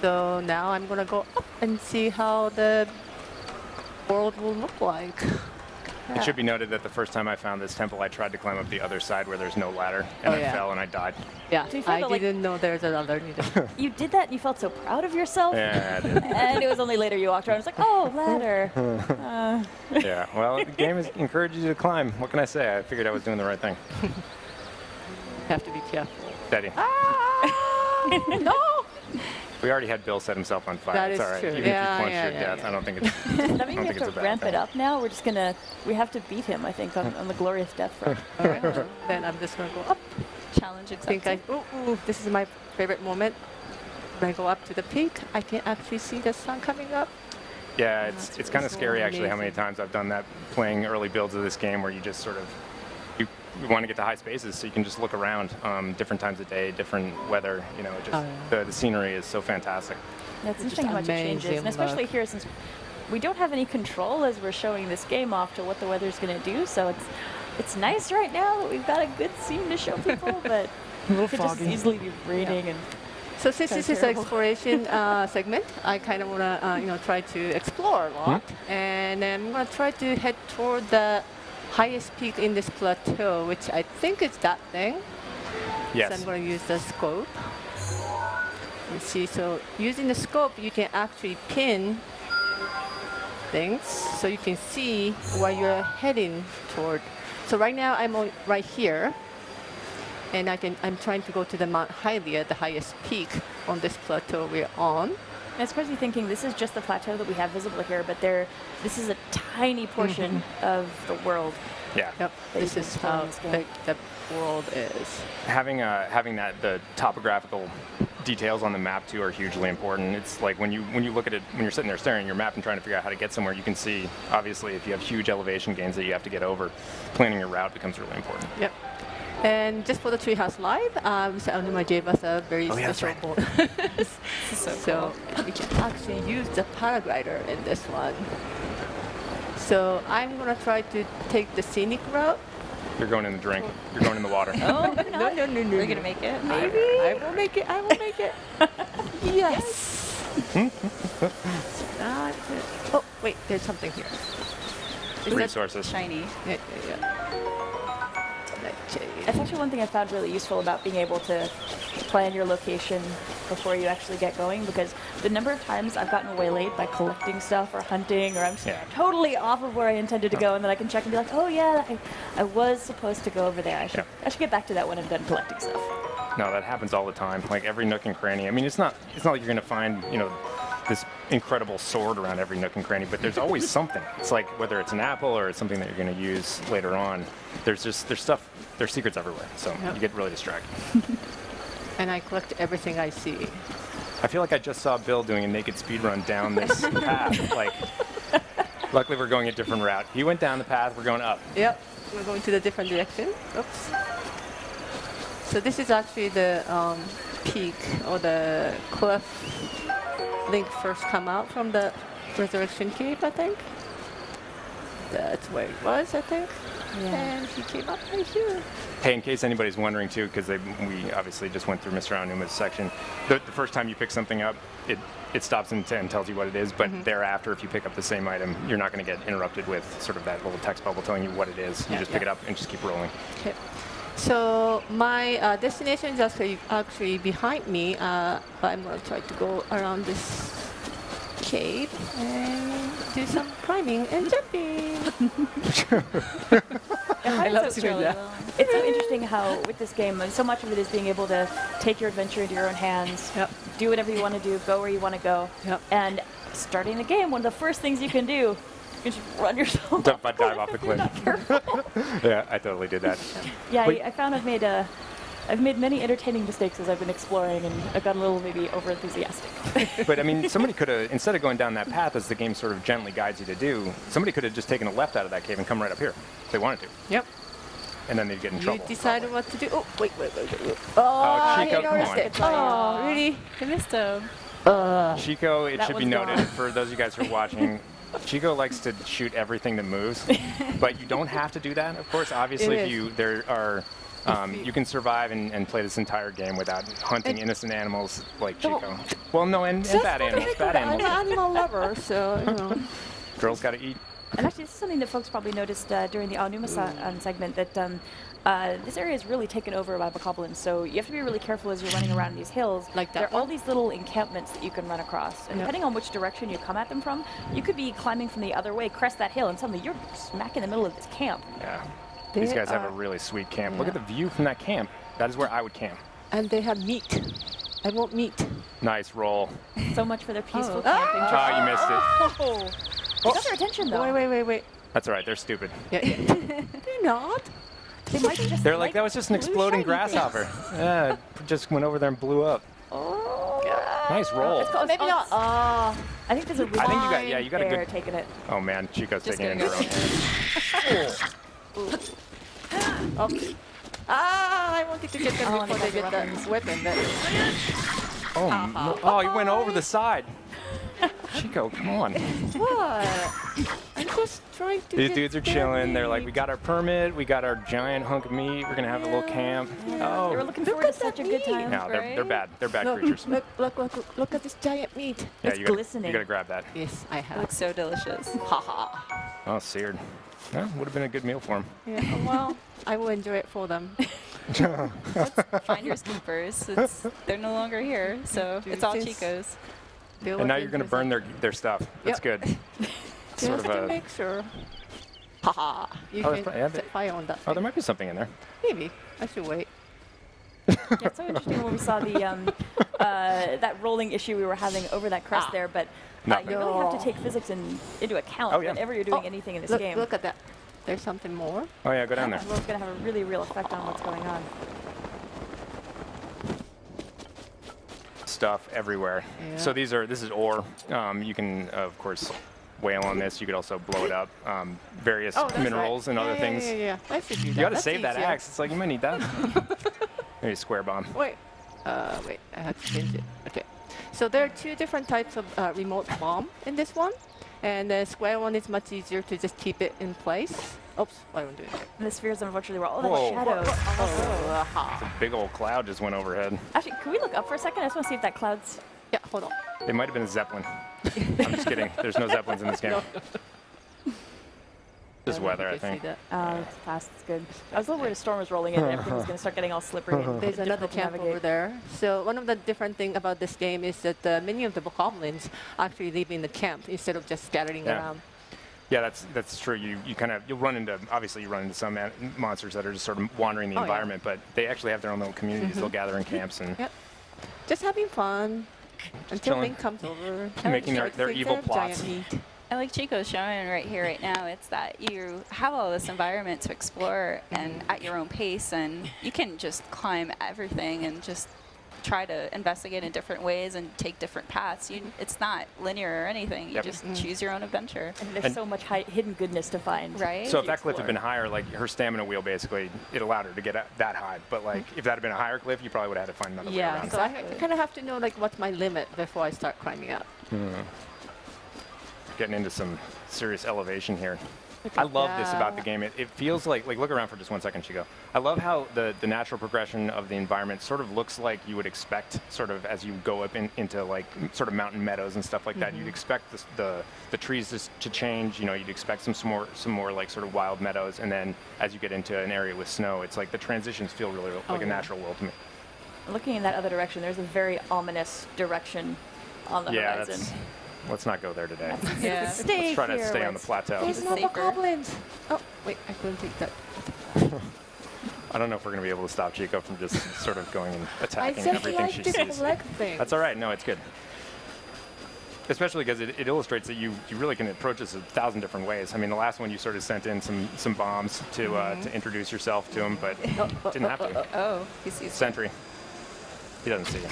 So now I'm gonna go up and see how the world will look like. It should be noted that the first time I found this temple, I tried to climb up the other side where there's no ladder, and I fell and I died. Yeah, Do you feel I that, like- didn't know there's another needle. You did that and you felt so proud of yourself. Yeah, I did. And it was only later you walked around. It's like, oh, ladder. Yeah, well, the game encourages you to climb. What can I say? I figured I was doing the right thing. Have to be careful. Steady. No! We already had Bill set himself on fire. That It's is all right. true. Even Yeah, if you plunge yeah, your yeah, death, yeah. I don't think it's. Does that mean we think have it's to a bad ramp thing. it up now? We're just gonna, we have to beat him, I think, on the glorious death front. Alright, then I'm just gonna go up. Challenge I think accepted. ooh, this is my favorite moment. When I go up to the peak, I can actually see the sun coming up. Yeah, that's it's kind of so scary actually how many amazing. times I've done that playing early builds of this game where you just sort of you want to get to high spaces so you can just look around different times of day, different weather. You know, it just the scenery is so fantastic. Yeah, it's interesting how much it changes, amazing and especially look. here since we don't have any control as we're showing this game off to what the weather's going to do. So it's nice right now that we've got a good scene to show people, but it could just easily be raining and. So since this is an terrible. exploration segment, I kind of want to try to explore a lot, and I'm going to try to head toward the highest peak in this plateau, which I think is that thing. So Yes. I'm going to use the scope. You see, so using the scope, you can actually pin things, so you can see where you're heading toward. So right now I'm right here, and I'm trying to go to the Mount Hylia, the highest peak on this plateau we're on. And it's crazy thinking this is just the plateau that we have visible here, but this is a tiny portion of the world. Yeah. Yep, That this you is can explore how in this game. big the world is. Having that the topographical details on the map too are hugely important. It's like when you look at it when you're sitting there staring at your map and trying to figure out how to get somewhere, you can see obviously if you have huge elevation gains that you have to get over, planning your route becomes really important. Yep. And just for the Treehouse Live, Mr. Anuma gave us a very Oh, yeah, that's special right. board. So we can actually use the paraglider in this one. So I'm going to try to take the scenic route. You're going in the drink. You're going in the water. Oh, No. We're gonna make it. Maybe. I will make it. I will make it. Yes. Not it. Oh, wait. There's something here. Is that- Resources. Shiny. Yeah. Okay. That's actually one thing I found really useful about being able to plan your location before you actually get going, because the number of times I've gotten waylaid by collecting stuff or hunting, or I'm just totally off of where I intended to go, and then I can check and be like, oh yeah, I was supposed to go over there. I should get back to that when I'm done collecting stuff. No, that happens all the time. Like every nook and cranny. I mean, it's not like you're going to find, this incredible sword around every nook and cranny, but there's always something. It's like whether it's an apple or it's something that you're going to use later on. There's secrets everywhere. So you get really distracted. And I collect everything I see. I feel like I just saw Bill doing a naked speed run down this path. Like, luckily we're going a different route. He went down the path. We're going up. Yep. We're going to the different direction. Oops. So this is actually the peak or the cliff Link first come out from the Resurrection Cave, I think. That's where it was, I think. Yeah. And he came up right here. Hey, in case anybody's wondering too, because we obviously just went through Mr. Aonuma's section. The first time you pick something up, it stops and tells you what it is. But thereafter, if you pick up the same item, you're not going to get interrupted with sort of that little text bubble telling you what it is. You just pick it up and just keep rolling. Okay. So my destination is actually behind me, but I'm going to try to go around this cave and do some climbing and jumping. I love to do that. It's so interesting how with this game, so much of it is being able to take your adventure into your own hands, do whatever you want to do, go where you want to go, and starting the game, one of the first things you can do is just run yourself off Dive off the cliff. Yeah, I totally did that. Yeah, Wait. I found I've made many entertaining mistakes as I've been exploring, and I've gotten a little maybe over-enthusiastic. But I mean, somebody could have, instead of going down that path as the game sort of gently guides you to do, somebody could have just taken a left out of that cave and come right up here if they wanted to. Yep. And then they'd get in You trouble. decided what to do. Oh, wait. Oh, Chico, I come noticed on. it. Oh, really? I missed him. Chico, it That should be one's noted gone. for those of you guys who are watching, Chico likes to shoot everything that moves, but you don't have to do that. Of course, obviously, It is. there are You can survive and play this entire game without hunting innocent animals like Chico. Well, no, and bad animals. Bad I'm an animals. animal lover, so you know. Girls got to eat. And actually, this is something that folks probably noticed during the Aonuma segment, that this area is really taken over by bokoblins. So you have to be really careful as you're running around these hills. Like that there are all one? these little encampments that you can run across. And Yep. depending on which direction you come at them from, you could be climbing from the other way, crest that hill, and suddenly you're smack in the middle of this camp. Yeah. These They guys have a are- really sweet camp. Look Yeah. at the view from that camp. That is where I would camp. And they have meat. I want meat. Nice roll. So much for their peaceful Oh. camping. Oh, you missed it. They got their attention, though. Wait. That's all right. They're stupid. Yeah. They're not. They might just They're like, that was just an blue exploding shiny things. grasshopper. Yeah, it just went over there and blew up. Oh. Nice roll. It's called, Maybe not. I think there's a really I think you got, yeah, you got a bear good. taking it. Oh man, Chico's Just taking it in gonna her go own. Oops. I wanted to get them Oh, before they they got get weapons. the weapon. But Oh, no. Oh, he went over the side. Chico, come on. what? I'm just trying to. These get dudes are their chilling. They're like, we meat. got our permit, we got our giant hunk of meat. We're gonna have a little camp. They were Oh, looking Look forward to at such that a good meat. time. no, they're Right? bad. They're bad Look, creatures. look at this giant meat. Yeah, It's you gotta, glistening. You gotta grab that. Yes, I It have. looks so delicious. Haha. Oh, seared. Yeah, would have been a good meal for him. Yeah, well, I will enjoy it for them. Finders keepers. They're no longer here, so Dude, it's all since- Chico's. And now you're gonna burn their stuff. That's Yep. good. Sort Just of to a. make sure. Haha. You Oh, that's can probably- yeah, set fire on that. Oh, there thing. might be something in there. Maybe. I should wait. Yeah, it's so interesting when we saw the that rolling issue we were having over that crest there, but Nothing. you really have to take physics into account Oh, yeah. whenever you're doing anything in this look, game. Look at that. There's something more. Oh yeah, go down there. Well, it's going to have a really real effect on what's going on. Stuff everywhere. Yeah. So this is ore. You can of course whale on this. You could also blow it up. Various Oh, that's minerals right. and other things. Yeah. I should do that. You gotta That's save that easier. axe. It's like you might need that. Maybe a square bomb. Wait. Wait. I have to change it. Okay. So there are two different types of remote bomb in this one, and the square one is much easier to just keep it in place. Oops, I won't do it. And the spheres, unfortunately, were all the Whoa. shadows. Oh, aha. Big old cloud just went overhead. Actually, can we look up for a second? I just want to see if that cloud's... Yeah, hold on. It might have been a zeppelin. I'm just kidding. There's no zeppelins in this game. Just don't know if weather, you I can see think. that. It's fast, it's good. I was a little worried a storm was rolling in and everything was going to start getting all slippery. And There's another difficult to camp navigate. over there. So one of the different things about this game is that many of the bokoblins actually live in the camp instead of just scattering Yeah. around. Yeah, that's true. You'll run into monsters that are just sort of wandering the Oh, yeah. environment, but they actually have their own little communities. They'll gather in camps and Yep. Just having fun until chilling. Link comes over. Making Starts their to think evil they have giant plots. meat. And like Chico's showing right here, right now, it's that you have all this environment to explore and at your own pace, and you can just climb everything and just try to investigate in different ways and take different paths. It's not linear or anything. You Yep. just choose your own adventure. And there's And- so much hidden goodness to find. Right. So If if you that cliff had explore. been higher, like her stamina wheel basically, it allowed her to get that high. But like if that had been a higher cliff, you probably would have had to find another way Yeah, around. So I Exactly. kind of have to know like what's my limit before I start climbing up. Getting into some serious elevation here. Look I at love this about the that. game. It feels like look around for just 1 second, Chico. I love how the natural progression of the environment sort of looks like you would expect, sort of as you go up into like sort of mountain meadows and stuff like that. You'd expect the trees to change. You know, you'd expect some more like sort of wild meadows, and then as you get into an area with snow, it's like the transitions feel really like a yeah. natural world to me. Looking in that other direction, there's a very ominous direction on the Yeah, horizon. let's not go there today. Yeah. Stay Let's try to here stay where on the it's- plateau. There's It's no safer. bokoblins. Oh, wait, I couldn't take that. I don't know if we're going to be able to stop Chico from just sort of going and I attacking just everything like she to sees. collect things. That's all right. No, it's good. Especially because it illustrates that you really can approach this 1,000 different ways. I mean, the last one you sort of sent in some bombs to introduce yourself to him, but didn't have to. Oh, he sees. Sentry. He doesn't see you.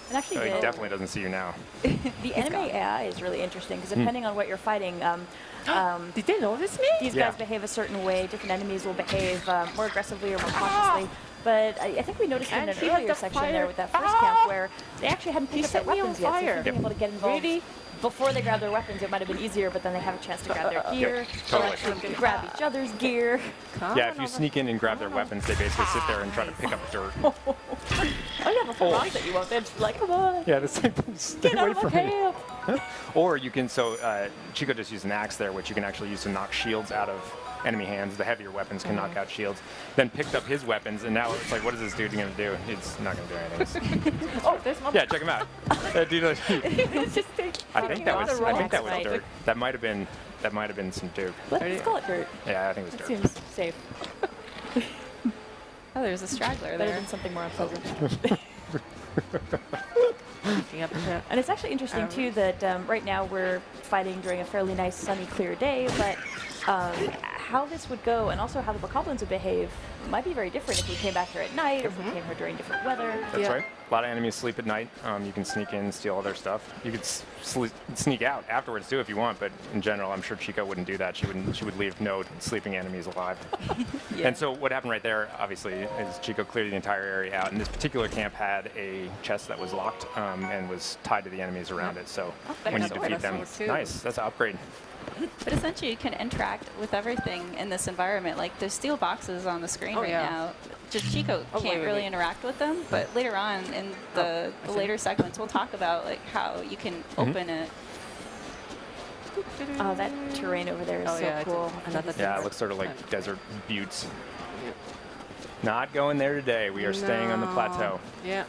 And actually, No, he the- definitely doesn't see you now. The enemy AI is really interesting because depending on what you're fighting, Did they notice me? these Yeah. guys behave a certain way. Different enemies will behave more aggressively or more cautiously. But I think we noticed in And an she had earlier the section fire. there with that first camp where they actually hadn't picked up their set me on weapons yet. So fire. if being able to get involved Really? before they grab their weapons, it might have been easier, but then they have a chance to grab their gear. They'll totally. actually grab each other's gear. Yeah, if you sneak in and grab their weapons, they basically sit there and try to pick up dirt. Oh, yeah, before Ron that you won't. They're just like, come on, Yeah, it's like, stay get out away of my from me. camp. Or you can, Chico just used an axe there, which you can actually use to knock shields out of enemy hands. The heavier weapons can knock out shields. Then picked up his weapons, and now it's like, what is this dude going to do? He's not going to do anything. Oh, there's one. Yeah, check him out. That dude, It's just I think that was Right. dirt. That might have been some dirt. Let's call it dirt. Yeah, I think it was It dirt. seems safe. Oh, there's a straggler Better there. than something more unpleasant. picking up the. And it's actually interesting too that right now we're fighting during a fairly nice sunny clear day, but how this would go and also how the bokoblins would behave might be very different if we came back here at night or if we came here during different weather. That's Yeah. right. A lot of enemies sleep at night. You can sneak in, steal all their stuff. You could sneak out afterwards too if you want, but in general, I'm sure Chico wouldn't do that. She would leave no sleeping enemies alive. Yeah. And so what happened right there, obviously, is Chico cleared the entire area out. And this particular camp had a chest that was locked and was tied to the enemies around it. So when you sword. defeat them, That's sword, too. nice. That's an upgrade. But essentially, you can interact with everything in this environment. Like, there's steel boxes on the screen Oh, right yeah. now. Just Chico Oh, can't wait, really wait. interact with them, but later on in the later segments, we'll talk about like how you can open it. Oh, that terrain over there is Oh, so yeah, it's cool. another Yeah, it looks sort of like desert buttes. Not going there today. We are staying on the plateau. Yeah.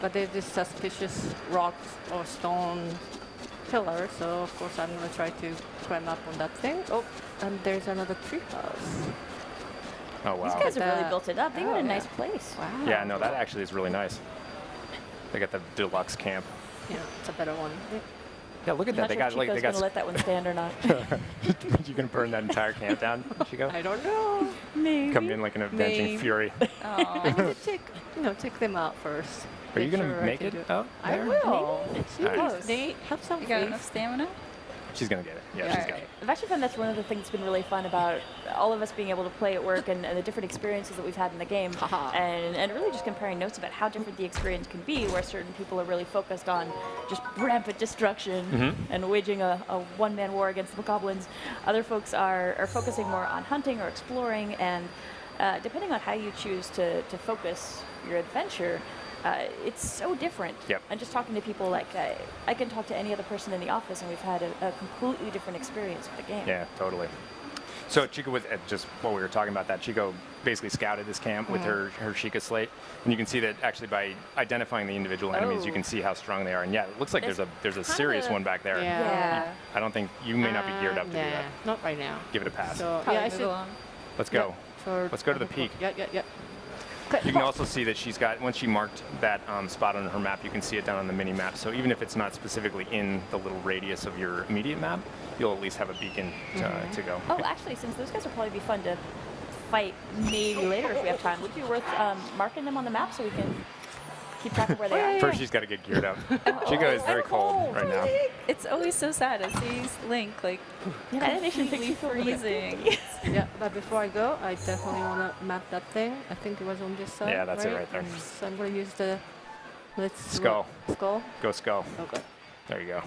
But there's this suspicious rocks or stone pillar, so of course I'm gonna try to climb up on that thing. Oh, and there's another treehouse. Oh, These wow. guys have really That- built it up. They got oh, a nice yeah. place. Wow. Yeah, no, that actually is really nice. They got the deluxe camp. Yeah, it's a better one. Yeah, look at I'm that. not sure if Chico's They gonna let that one stand or not. You can burn that entire camp down, Chico. I don't know. Maybe. Come in like an avenging Maybe. fury. Oh, I need to take them out first. Are you Make gonna sure I make can it do up I there? will. Alright. Nate, have some you got faith. enough stamina? She's gonna get it. Yeah, she's got it. I've actually found that's one of the things that's been really fun about all of us being able to play at work and the different experiences that we've had in the game. Haha. And really just comparing notes about how different the experience can be, where certain people are really focused on just rampant destruction and waging a one-man war against the goblins. Other folks are focusing more on hunting or exploring, and depending on how you choose to focus your adventure, it's so different. Yep. And just talking to people, like I can talk to any other person in the office, and we've had a completely different experience with the game. Yeah, totally. So Chico was just while we were talking about that, Chico basically scouted this camp with her Sheikah slate, and you can see that actually by identifying the individual enemies, you Oh. can see how strong they are. And yeah, it looks like there's a kinda- serious one back there. Yeah. I don't think you may not be geared up to do Nah, that. not right now. Give it a pass. So Probably yeah, I move should. along. Let's go. For Let's go to the peak. Yeah. You can also see that she's got, once she marked that spot on her map, you can see it down on the mini map. So even if it's not specifically in the little radius of your immediate map, you'll at least have a beacon to go. Oh, actually, since those guys will probably be fun to fight maybe later if we have time, would it be worth marking them on the map so we can keep track of where they are? First, she's got to get geared up. Chico is very cold right now. It's always so sad to see Link like Yeah, that animation makes completely me feel really freezing. Yeah, but before I go, I definitely want to map that thing. I think it was on this side. Yeah, that's it right there. So I'm going to use the Skull. Skull. Go skull. Okay. There you go.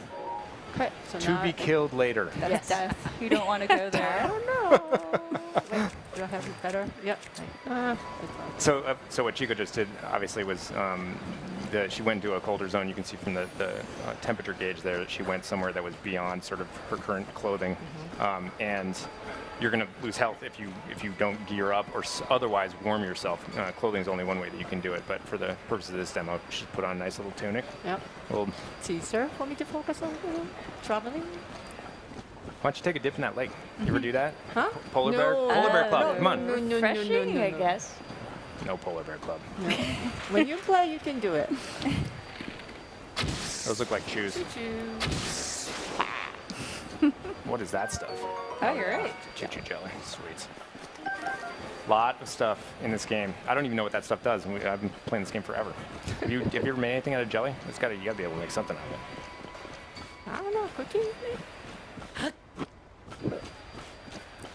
Okay. So To now be killed later. That's death. You don't want to go I there. don't know. Wait, do I have it better? Yep. It's fine. So what Chico just did, obviously, was she went into a colder zone. You can see from the temperature gauge there that she went somewhere that was beyond sort of her current clothing, and you're going to lose health if you don't gear up or otherwise warm yourself. Clothing is only one way that you can do it, but for the purpose of this demo, she's put on a nice little tunic. Yep. Well, It's easier for me to focus on traveling. why don't you take a dip in that lake? You ever do that? Huh? Polar bear? No. Polar bear club. no. Come on. Refreshing, I guess. No polar bear club. When you play, you can do it. Those look like shoes. What is that stuff? Oh, you're right. Choo-choo jelly. Sweet. Lot of stuff in this game. I don't even know what that stuff does. I've been playing this game forever. Have you ever made anything out of jelly? You got to be able to make something out of it. I don't know, cooking?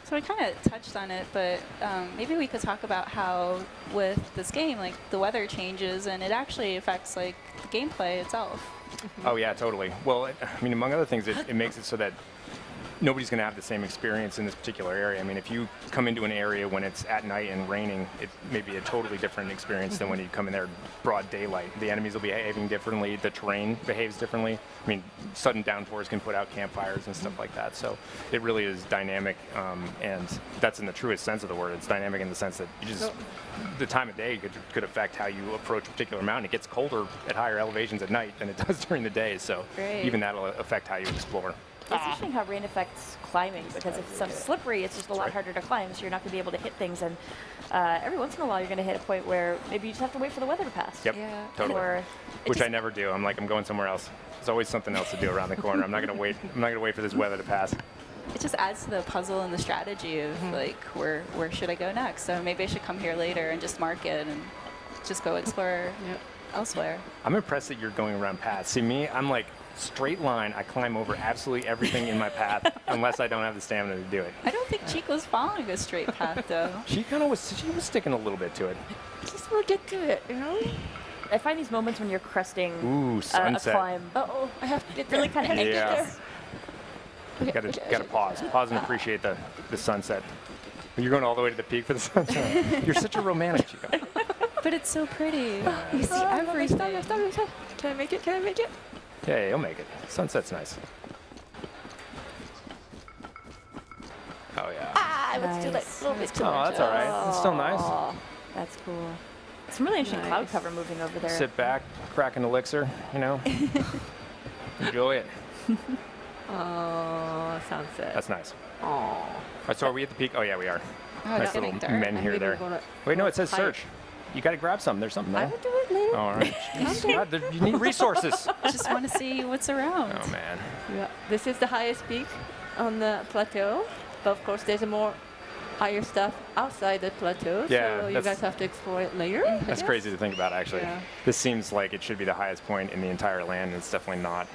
So we kind of touched on it, but maybe we could talk about how with this game, like the weather changes and it actually affects like the gameplay itself. Oh yeah, totally. Well, I mean, among other things, it makes it so that nobody's going to have the same experience in this particular area. I mean, if you come into an area when it's at night and raining, it may be a totally different experience than when you come in there broad daylight. The enemies will be behaving differently. The terrain behaves differently. I mean, sudden downpours can put out campfires and stuff like that. So it really is dynamic, and that's in the truest sense of the word. It's dynamic in the sense that you just the time of day could affect how you approach a particular mountain. It gets colder at higher elevations at night than it does during the day. So Great. even that'll affect how you explore. It's interesting how rain affects climbing, because if it's slippery, it's just a lot harder to climb, so you're not going to be able to hit things. And every once in a while, you're going to hit a point where maybe you just have to wait for the weather to pass. Yep, Yeah. totally. Or Which I never do. I'm like, I'm going somewhere else. There's always something else to do around the corner. I'm not gonna wait. I'm not gonna wait for this weather to pass. It just adds to the puzzle and the strategy of like where should I go next? So maybe I should come here later and just mark it and just go explore elsewhere. I'm impressed that you're going around paths. See me, I'm like straight line. I climb over absolutely everything in my path unless I don't have the stamina to do it. I don't think Chico's following a straight path though. She was sticking a little bit to it. Just will get to it, you know? I find these moments when you're cresting Ooh, a sunset. climb Uh-oh, I have to get really kind of Yeah. anxious. Gotta pause and appreciate the sunset. You're going all the way to the peak for the sunset. You're such a romantic, Chico. But it's so pretty. You see Oh, everything. stop. Can I make it? Can I make it? Yeah, you'll make it. Sunset's nice. Oh yeah. Ah, it's too late. Nice. A little bit too Oh, much. that's all right. It's still nice. Aw. That's cool. Some really interesting cloud Nice. cover moving over there. Sit back, crack an elixir, you know. Enjoy it. Oh, sunset. That's nice. Oh. All right, so are we at the peak? Oh yeah, we are. Oh, Nice it's little getting dark. men here Maybe there. we're gonna Wait, no, it says hide. search. You got to grab something. There's something I there. will do it later. All right. Jeez, God, you need resources. Just want to see what's around. Oh man. Yeah. This is the highest peak on the plateau, but of course there's more higher stuff outside the plateau, Yeah, so you that's- guys have to explore it later. I That's guess. crazy to think about, actually. Yeah. This seems like it should be the highest point in the entire land, and it's definitely not.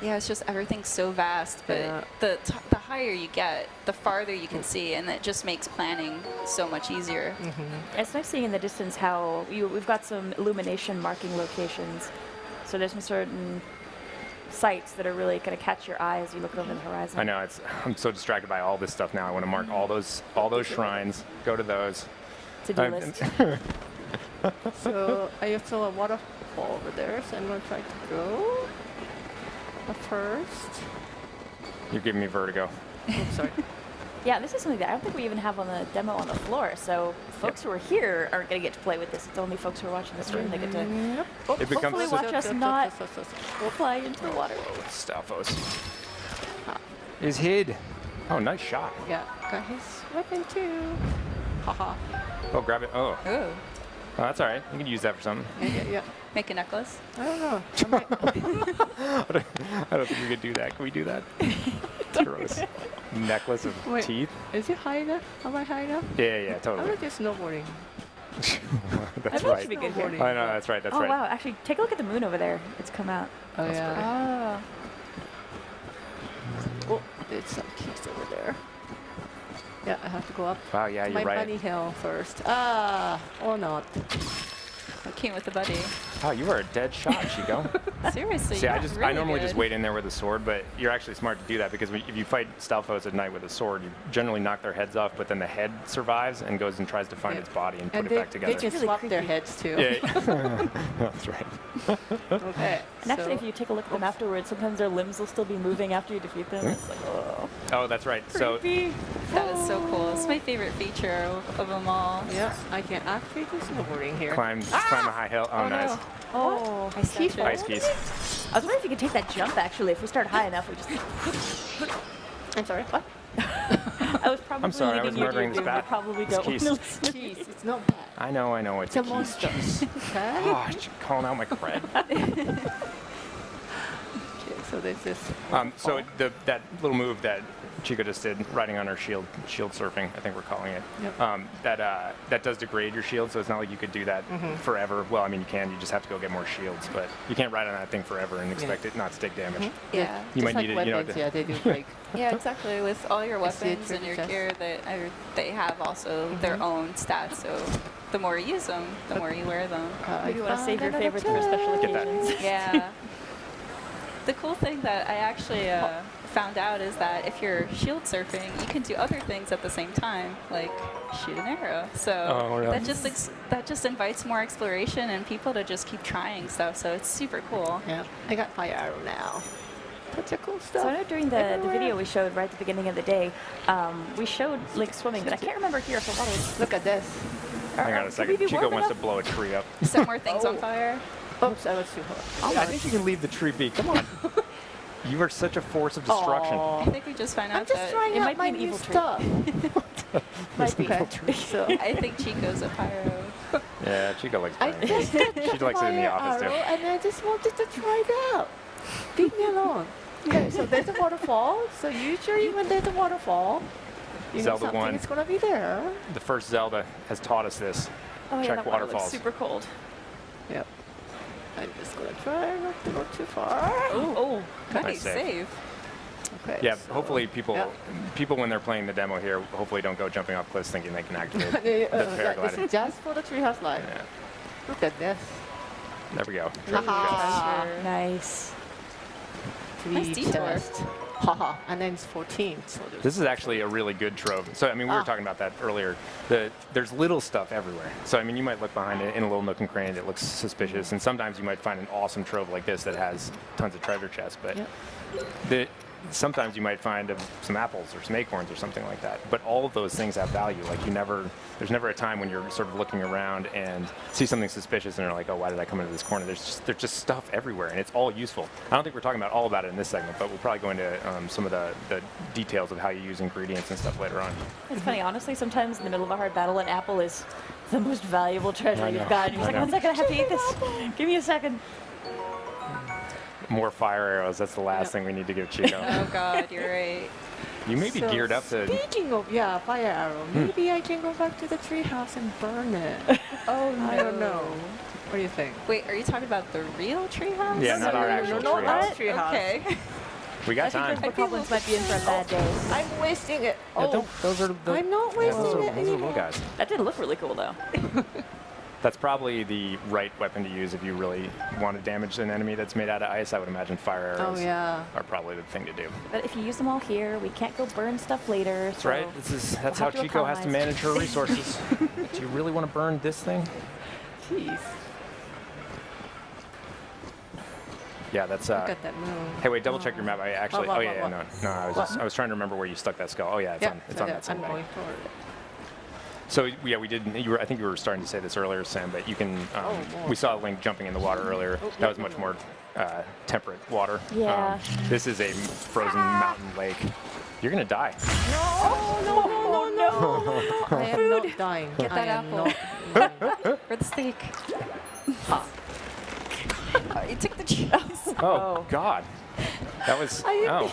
Yeah, it's just everything's so vast, but Yeah. the higher you get, the farther you can see, and that just makes planning so much easier. It's nice seeing in the distance how we've got some illumination marking locations. So there's some certain sites that are really going to catch your eye as you look over the horizon. I know. I'm so distracted by all this stuff now. I want to mark all those shrines. Go to those. To-do I'm- list. So I saw a waterfall over there, so I'm gonna try to go. But first, You're giving me vertigo. oh, sorry. Yeah, this is something that I don't think we even have on the demo on the floor. So folks who are here aren't going to get to play with this. It's only folks who are watching the stream that get to Yep. It becomes hopefully watch us not So. fly into the water. Stalfos is hid. Oh, nice shot. Yeah, got his weapon too. Haha. Oh, grab it. Oh, Ooh, that's all right. You can use that for something. Yeah. make a necklace. I don't know. I might- I don't think we could do that. Can we do that? It's gross. Necklace of Wait. teeth. Is it high enough? Am I high enough? Yeah, I'm totally. gonna do snowboarding. That's That right. should be good here. Snowboarding. I know. That's right. That's Oh right. wow! Actually, take a look at the moon over there. It's come out. Oh yeah. Oh. Oh, there's some keys over there. Yeah, I have to go up Wow. Yeah, to you're my right. bunny hill first. Ah, or not. I came with a buddy. Wow, you are a dead shot, Chico. Seriously. See, I you're just I really normally just good. wait in there with a sword, but you're actually smart to do that because if you fight Stalfos at night with a sword, you generally knock their heads off, but then the head survives and goes and tries to find Yeah. its body and put And it they, back together. they can Really swap their creepy. heads too. Yeah, that's right. Okay. And actually, so- if you take a look at them afterwards, sometimes their limbs will still be moving after you defeat them. It's like, oh, Oh, that's right. So creepy. That is so cool. It's my favorite feature of them all. Yeah, I can actually do snowboarding here. climb a high hill. Oh, nice. no. Oh, I stepped in. Ice keys. I was wondering if you could take that jump. Actually, if we start high enough, we just. I'm sorry. What? I was probably I'm sorry, I leading was you to murdering your this doom. bat. You probably This don't want keys. to listen to me. Jeez, it's not bad. I know. It's It's a keys. monster. Okay. Oh, calling out my cred. Okay, So there's this. So that little move that Chico just did, riding on her shield surfing, I think we're calling it. Yep. That does degrade your shield, so it's not like you could do that forever. Well, I mean, you can. You just have to go get more shields, but you can't ride on that thing forever and expect it not to take damage. Yeah. You might Just need like it. weapons, yeah, they do break. Yeah, exactly. With all your I see it weapons through and the your chest. gear, they have also their own stats. So the more you use them, the more you wear them. You want to save your found favorites another for special Get that. occasions. Yeah. The cool thing that I actually found out is that if you're shield surfing, you can do other things at the same time, like shoot an arrow. So Oh, really? that just invites more exploration and people to just keep trying stuff. So it's super cool. Yeah, I got fire arrow now. Such a cool stuff. So I know during the everywhere. video we showed right at the beginning of the day, we showed Link swimming, but I can't remember here if the water was... Look at this. Hang on a Could we second. be Chico warm wants to enough? blow a tree up. Set more things on fire. Oops, I was too hard. I think you can leave the tree be. Come on. You are such a force of destruction. Aw. I think we just found out I'm just that trying it out might be my an new evil tree. stuff. Might be. Okay. So I think Chico's a pyro. Yeah, Chico likes I fire. just got She likes it in the fire office arrow, too. and I just wanted to try it out. Leave me alone. Okay, so there's a waterfall. So usually when there's a waterfall, you know Zelda something 1. is gonna be there. The first Zelda has taught us this. Oh, yeah, Check that water looks waterfalls. super cold. Yep. I'm just gonna try not to go too far. Oh, Nice save. save. Okay. Yeah, so- hopefully people Yeah. when they're playing the demo here, hopefully don't go jumping off cliffs thinking they can activate the This paraglider. is just for the Treehouse Live. Yeah, Look at this. there we go. Haha. nice. Nice Three detour. chest. Haha. And then it's 14. So there's This is actually a really good trove. So, I mean, we were talking about that earlier. There's little stuff everywhere. So, I mean, you might look behind it in a little nook and cranny that looks suspicious, and sometimes you might find an awesome trove like this that has tons of treasure chests. But Yep. sometimes you might find some apples or some acorns or something like that. But all of those things have value. Like, there's never a time when you're sort of looking around and see something suspicious and you're like, oh, why did I come into this corner? There's just stuff everywhere, and it's all useful. I don't think we're talking about all about it in this segment, but we'll probably go into some of the details of how you use ingredients and stuff later on. It's funny, honestly, sometimes in the middle of a hard battle, an apple is the most valuable treasure I know, you've got. And you're I just like, know. 1 second, I have to eat this. Give me a second. More fire arrows. That's the last thing we need to give Chico. Oh God, you're right. You may be So geared up to. Speaking of fire arrow, maybe I can go back to the treehouse and burn it. Oh, no. I don't know. What do you think? Wait, are you talking about the real treehouse? Yeah, not our actual treehouse. treehouse. Okay. We got I think time. those goblins might be in for a bad day. I'm wasting it. Yeah, those are the. I'm not yeah, wasting those are, it those are anymore. little guys. That did look really cool, though. That's probably the right weapon to use if you really want to damage an enemy that's made out of ice. I would imagine fire Oh arrows yeah. are probably the thing to do. But if you use them all here, we can't go burn stuff later. That's right. That's how Chico has to manage her resources. Do you really want to burn this thing? Jeez. Yeah, that's. Look at that moon. Hey, wait! Double check your map. I actually. What, Oh yeah, what, no. I was trying to remember where you stuck that skull. Oh yeah, it's on that same I'm bank. going for it. So yeah, we did. I think you were starting to say this earlier, Sam, but you can. more. We saw Link jumping in the water earlier. Oh, That was much more temperate water. Yeah. This is a frozen mountain lake. You're gonna die. No. I am not dying. Get that I am apple. not- For the steak. Oh, you took the cheese. Oh God. That was. Oh.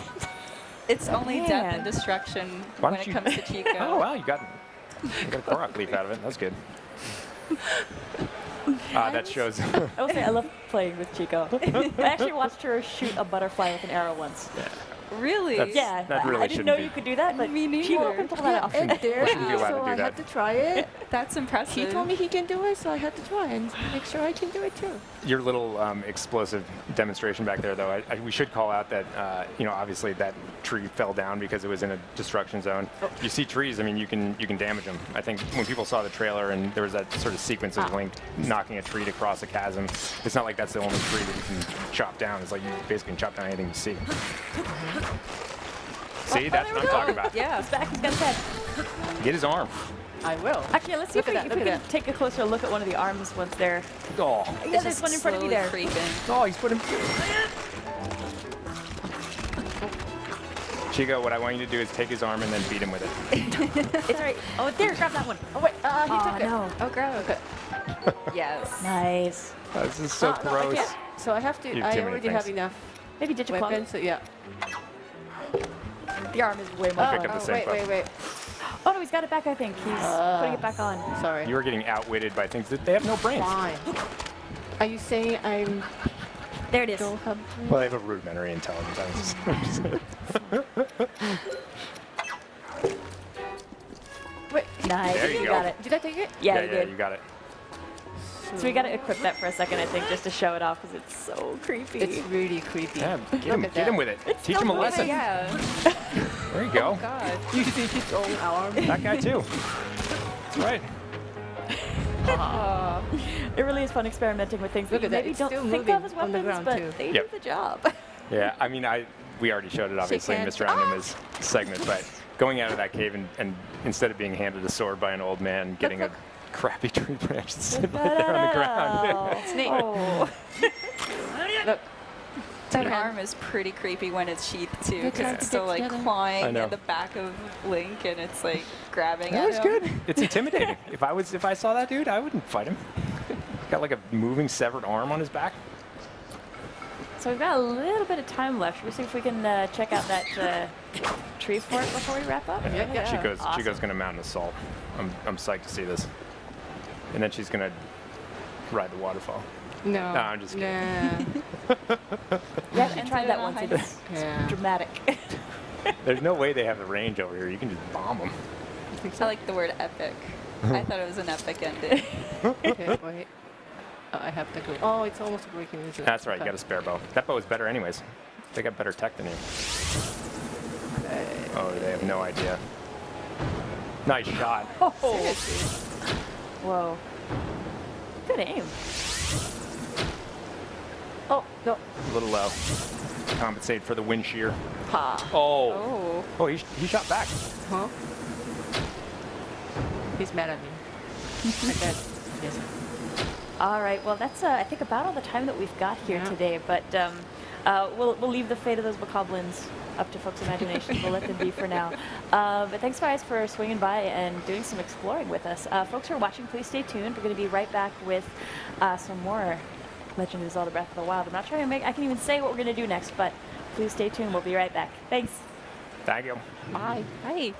It's only death Man. and destruction Why when don't it you- comes to Chico. Oh wow, you got a Korok leaf out of it. That's good. That shows. I will say, I love playing with Chico. I actually watched her shoot a butterfly with an arrow once. Really? That's- Yeah, that really I didn't shouldn't know be. you could do that, but Me neither. Chico can pull that off. And there, Shouldn't be allowed to so do I that. had to try it. That's impressive. He told me he can do it, so I had to try and make sure I can do it too. Your little explosive demonstration back there, though, we should call out that, obviously that tree fell down because it was in a destruction zone. You see trees, I mean, you can damage them. I think when people saw the trailer and there was that sort of sequence of Link knocking a tree to cross a chasm, it's not like that's the only tree that you can chop down. It's like you basically can chop down anything you see. See, that's what I'm talking about. Yeah. He's back, he's got his head. Get his arm. I will. Actually, let's see Look if at we that, look at can that. take a closer look at one of the arms once they're... Oh, Yeah, It's there's just one in front of you slowly there. creeping. oh, he's putting. Chico, what I want you to do is take his arm and then beat him with it. It's right. Oh, there, grab that one. Oh wait, he Oh, took it. no. Oh, gross. Okay. Yes. Nice. This is so No, I gross. can't. So I have to. You have I too many already have things. enough Maybe ditch a clone. weapons. Yeah. The arm is way more Pick fun. up the same wait. Oh no, he's got it back. I think he's putting it back on. Sorry. You were getting outwitted by things that they have no brains. Fine. Are you saying I'm There it is. don't have? Well, they have a rudimentary intelligence. Wait. Nice. There you go. got it. Did I take it? Yeah, you did. you got it. So we got to equip that for a second, I think, just to show it off because it's so creepy. It's really creepy. Yeah, Look get at him that. with it. It's Teach still him a moving. lesson. Yeah. There you go. God. Using his own arm. That guy too. That's right. It really is fun experimenting with things Look that you at that, maybe it's don't still think moving of as on the weapons, ground, but too. they Yep. do the job. Yeah, I mean, we already showed it obviously in hands. Mr. Random's segment, but going out of that cave and instead of being handed a sword by an old man, getting a crappy tree branch that's sitting right there on the ground. Snake. Oh. Look. That Two arm hands. is pretty creepy when it's sheathed too, Good because time it's to still get like together. I clawing know. at the back of Link, and it's like grabbing That at was him. good. It's intimidating. If I saw that dude, I wouldn't fight him. Got like a moving severed arm on his back. So we've got a little bit of time left. Should we see if we can check out that tree fort before we wrap up? Yeah. Chico's Awesome. gonna mount an assault. I'm psyched to see this. And then she's gonna ride the waterfall. No. No, I'm just kidding. Nah. We actually And tried put that it on once. high It's Yeah. dramatic. There's no way they have the range over here. You can just bomb them. I like the word epic. I thought it was an epic ending. Okay, wait. Oh, I have to go. Oh, it's almost breaking, isn't it? That's right. You Okay. got a spare bow. That bow is better, anyways. They got better tech than you. Oh, they have no idea. Nice shot. Whoa. Good aim. Oh, no. A little low. Compensate for the wind shear. Ha. Oh. Oh. Oh, he shot back. Huh? He's mad at me. I guess. Yes. All right. Well, that's I think about all the time that we've got here Yeah. today. But we'll leave the fate of those bokoblins up to folks' imaginations. We'll let them be for now. But thanks, guys, for swinging by and doing some exploring with us. Folks who are watching, please stay tuned. We're going to be right back with some more Legend of Zelda: Breath of the Wild. I'm not trying to I can even say what we're going to do next, but please stay tuned. We'll be right back. Thanks. Thank you. Bye. Bye.